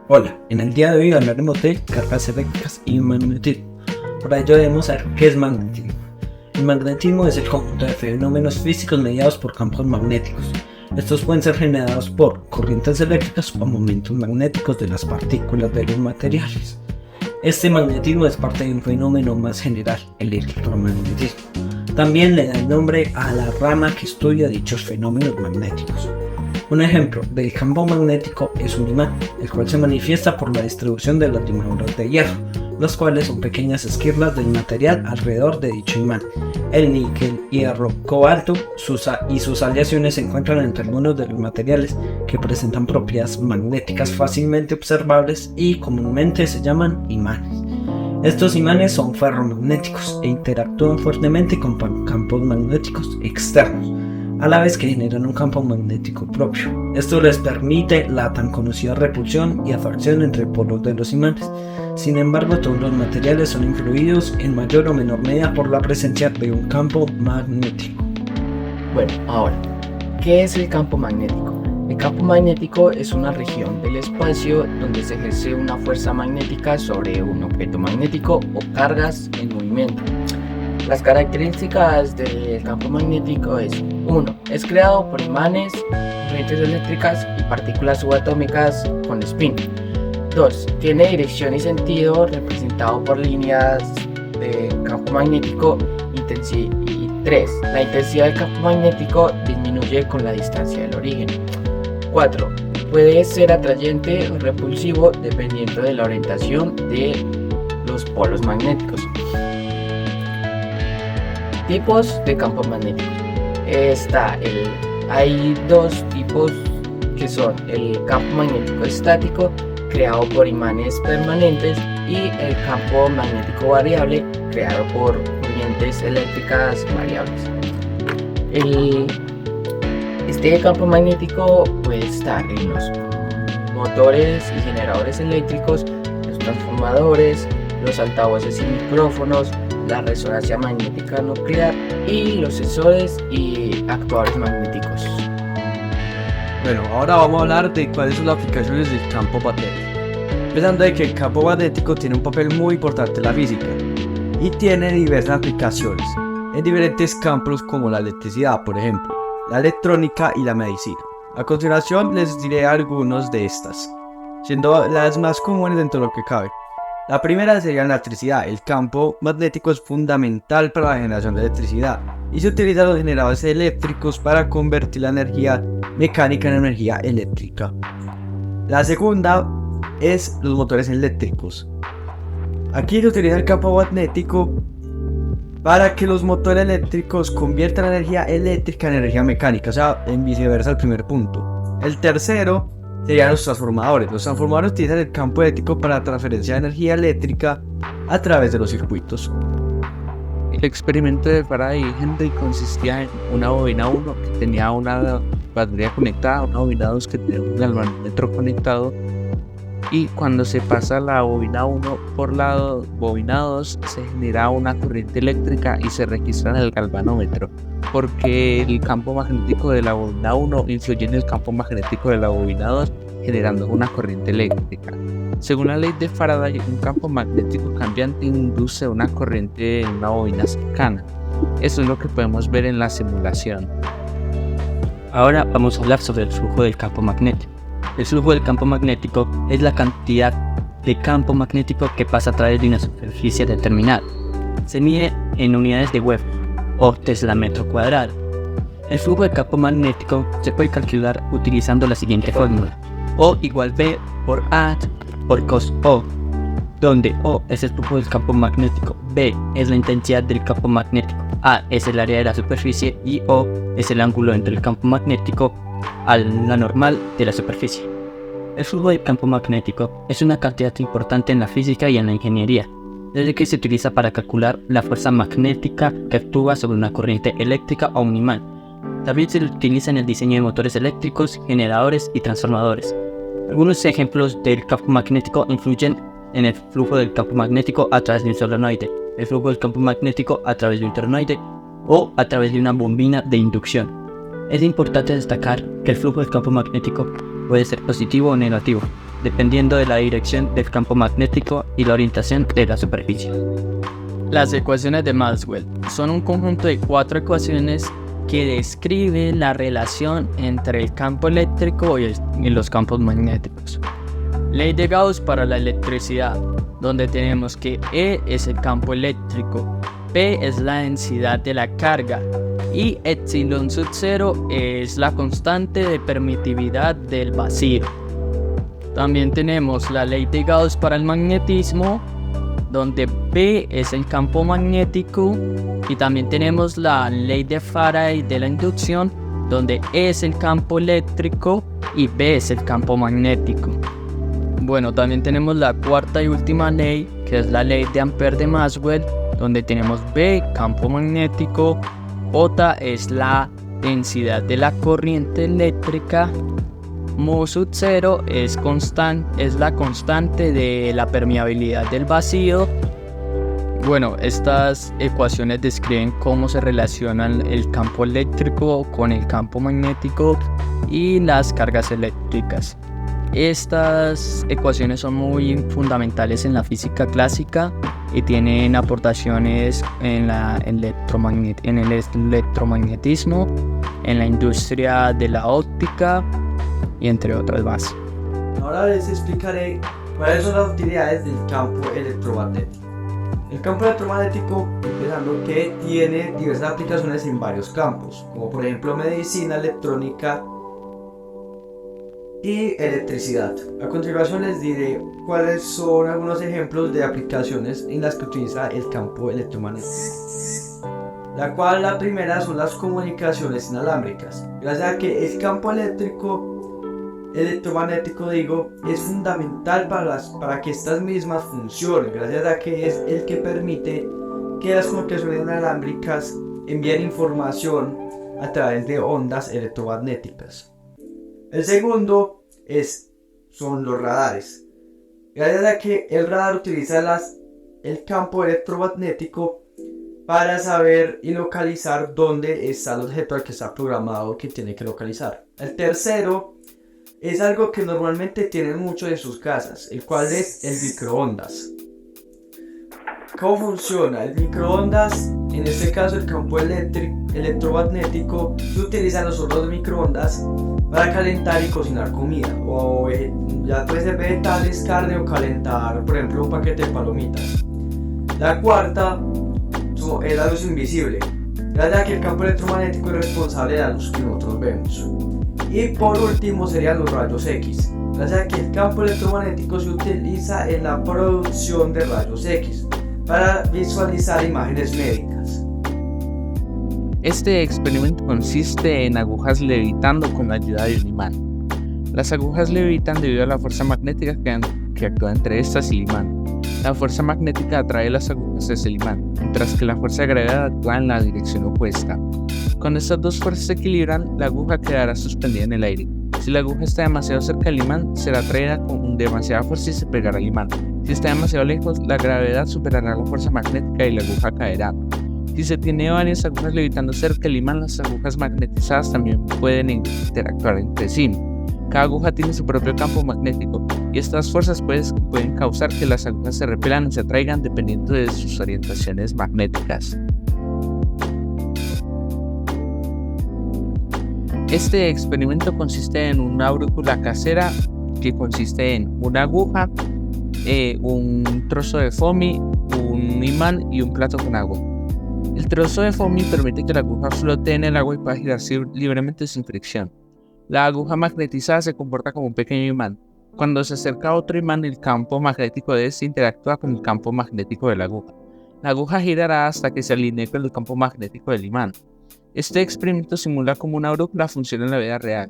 Hola, en el día de hoy hablaremos de cargas eléctricas y magnetismo. Para ello debemos saber qué es magnetismo. El magnetismo es el conjunto de fenómenos físicos mediados por campos magnéticos. Estos pueden ser generados por corrientes eléctricas o momentos magnéticos de las partículas de los materiales. Este magnetismo es parte de un fenómeno más general, el electromagnetismo. También le da el nombre a la rama que estudia dichos fenómenos magnéticos. Un ejemplo del campo magnético es un imán, el cual se manifiesta por la distribución de las limaduras de hierro, las cuales son pequeñas esquirlas del material alrededor de dicho imán. El níquel, hierro, cobalto y sus aleaciones se encuentran entre algunos de los materiales que presentan propiedades magnéticas fácilmente observables y comúnmente se llaman imanes. Estos imanes son ferromagnéticos e interactúan fuertemente con campos magnéticos externos, a la vez que generan un campo magnético propio. Esto les permite la tan conocida repulsión y atracción entre polos de los imanes. Sin embargo, todos los materiales son influidos en mayor o menor medida por la presencia de un campo magnético. Bueno, ahora, ¿qué es el campo magnético? El campo magnético es una región del espacio donde se ejerce una fuerza magnética sobre un objeto magnético o cargas en movimiento. Las características del campo magnético es: 1. Es creado por imanes, corrientes eléctricas y partículas subatómicas con spin. 2. Tiene dirección y sentido representado por líneas de campo magnético. Y 3. La intensidad del campo magnético disminuye con la distancia del origen. 4. Puede ser atrayente o repulsivo dependiendo de la orientación de los polos magnéticos. Tipos de campo magnético. Hay dos tipos que son el campo magnético estático, creado por imanes permanentes, y el campo magnético variable, creado por corrientes eléctricas variables. Este campo magnético puede estar en los motores y generadores eléctricos, los transformadores, los altavoces y micrófonos, la resonancia magnética nuclear y los sensores y actuadores magnéticos. Bueno, ahora vamos a hablar de cuáles son las aplicaciones del campo magnético. Empezando de que el campo magnético tiene un papel muy importante en la física y tiene diversas aplicaciones en diferentes campos como la electricidad, por ejemplo, la electrónica y la medicina. A continuación les diré algunos de estas, siendo las más comunes dentro de lo que cabe. La primera sería la electricidad. El campo magnético es fundamental para la generación de electricidad y se utiliza los generadores eléctricos para convertir la energía mecánica en energía eléctrica. La segunda es los motores eléctricos. Aquí se utiliza el campo magnético para que los motores eléctricos conviertan la energía eléctrica en energía mecánica, o sea, en viceversa al primer punto. El tercero serían los transformadores. Los transformadores utilizan el campo eléctrico para la transferencia de energía eléctrica a través de los circuitos. El experimento de Faraday y Henry consistía en una bobina 1 que tenía una batería conectada, una bobina 2 que tenía un galvanómetro conectado, y cuando se pasa la bobina 1 por la bobina 2 se genera una corriente eléctrica y se registra en el galvanómetro, porque el campo magnético de la bobina 1 influye en el campo magnético de la bobina 2, generando una corriente eléctrica. Según la ley de Faraday, un campo magnético cambiante induce una corriente en una bobina cercana. Eso es lo que podemos ver en la simulación. Ahora vamos a hablar sobre el flujo del campo magnético. El flujo del campo magnético es la cantidad de campo magnético que pasa a través de una superficie determinada. Se mide en unidades de Weber o Tesla metro cuadrado. El flujo de campo magnético se puede calcular utilizando la siguiente fórmula: O igual V por A por cos O, donde O es el flujo del campo magnético, V es la intensidad del campo magnético, A es el área de la superficie y O es el ángulo entre el campo magnético a la normal de la superficie. El flujo del campo magnético es una cantidad importante en la física y en la ingeniería, desde que se utiliza para calcular la fuerza magnética que actúa sobre una corriente eléctrica o un imán. También se utiliza en el diseño de motores eléctricos, generadores y transformadores. Algunos ejemplos del campo magnético influyen en el flujo del campo magnético a través de un solenoide, el flujo del campo magnético a través de un toroide o a través de una bobina de inducción. Es importante destacar que el flujo del campo magnético puede ser positivo o negativo. dependiendo de la dirección del campo magnético y la orientación de la superficie. Las ecuaciones de Maxwell son un conjunto de 4 ecuaciones que describen la relación entre el campo eléctrico y los campos magnéticos. Ley de Gauss para la electricidad, donde tenemos que E es el campo eléctrico, P es la densidad de la carga y epsilon sub 0 es la constante de permitividad del vacío. También tenemos la ley de Gauss para el magnetismo, donde P es el campo magnético, y también tenemos la ley de Faraday de la inducción, donde E es el campo eléctrico y B es el campo magnético. Bueno, también tenemos la cuarta y última ley, que es la ley de Ampère de Maxwell, donde tenemos B, campo magnético, J es la densidad de la corriente eléctrica, mu sub 0 es la constante de la permeabilidad del vacío. Bueno, estas ecuaciones describen cómo se relacionan el campo eléctrico con el campo magnético y las cargas eléctricas. Estas ecuaciones son muy fundamentales en la física clásica y tienen aportaciones en el electromagnetismo, en la industria de la óptica y entre otras más. Ahora les explicaré cuáles son las utilidades del campo electromagnético. El campo electromagnético, empezando, que tiene diversas aplicaciones en varios campos, como por ejemplo medicina, electrónica y electricidad. A continuación les diré cuáles son algunos ejemplos de aplicaciones en las que utiliza el campo electromagnético. La primera son las comunicaciones inalámbricas. Gracias a que el campo electromagnético es fundamental para que estas mismas funcionen, gracias a que es el que permite que las comunicaciones inalámbricas envíen información a través de ondas electromagnéticas. El segundo son los radares. Gracias a que el radar utiliza el campo electromagnético para saber y localizar dónde está el objeto al que está programado que tiene que localizar. El tercero es algo que normalmente tienen muchos de sus casas, el cual es el microondas. ¿Cómo funciona? El microondas, en este caso el campo electromagnético, se utiliza en los hornos de microondas para calentar y cocinar comida, o ya puede ser vegetales, carne, o calentar, por ejemplo, un paquete de palomitas. La cuarta es la luz invisible, gracias a que el campo electromagnético es responsable de la luz que nosotros vemos. Y por último serían los rayos X, gracias a que el campo electromagnético se utiliza en la producción de rayos X para visualizar imágenes médicas. Este experimento consiste en agujas levitando con la ayuda de un imán. Las agujas levitan debido a la fuerza magnética que actúa entre estas y el imán. La fuerza magnética atrae las agujas hacia el imán, mientras que la fuerza de gravedad actúa en la dirección opuesta. Cuando estas dos fuerzas se equilibran, la aguja quedará suspendida en el aire. Si la aguja está demasiado cerca del imán, será atraída con demasiada fuerza y se pegará al imán. Si está demasiado lejos, la gravedad superará la fuerza magnética y la aguja caerá. Si se tiene varias agujas levitando cerca del imán, las agujas magnetizadas también pueden interactuar entre sí. Cada aguja tiene su propio campo magnético y estas fuerzas pueden causar que las agujas se repelan y se atraigan dependiendo de sus orientaciones magnéticas. Este experimento consiste en una brújula casera que consiste en una aguja, un trozo de foamy, un imán y un plato con agua. El trozo de foamy permite que la aguja flote en el agua y pueda girarse libremente sin fricción. La aguja magnetizada se comporta como un pequeño imán. Cuando se acerca a otro imán, el campo magnético de este interactúa con el campo magnético de la aguja. La aguja girará hasta que se alinee con el campo magnético del imán. Este experimento simula cómo una brújula funciona en la vida real.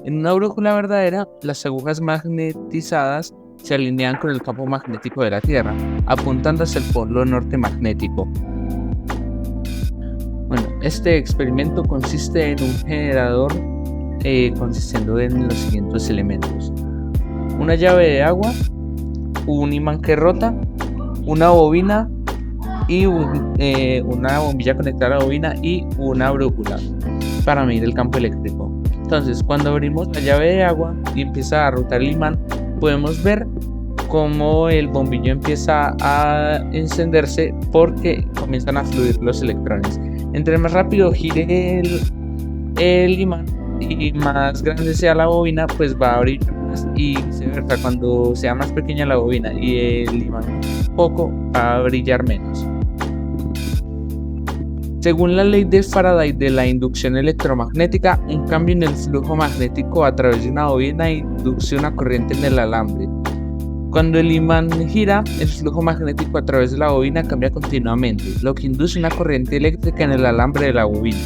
En una brújula verdadera, las agujas magnetizadas se alinean con el campo magnético de la Tierra, apuntando hacia el polo norte magnético. Bueno, este experimento consiste en un generador consistiendo en los siguientes elementos: una llave de agua, un imán que rota, una bobina y una bombilla conectada a la bobina y una brújula para medir el campo eléctrico. Entonces, cuando abrimos la llave de agua y empieza a rotar el imán, podemos ver cómo el bombillo empieza a encenderse porque comienzan a fluir los electrones. Entre más rápido gire el imán y más grande sea la bobina, pues va a abrir más, y viceversa. Cuando sea más pequeña la bobina y el imán poco, va a brillar menos. Según la ley de Faraday de la inducción electromagnética, un cambio en el flujo magnético a través de una bobina induce una corriente en el alambre. Cuando el imán gira, el flujo magnético a través de la bobina cambia continuamente, lo que induce una corriente eléctrica en el alambre de la bobina.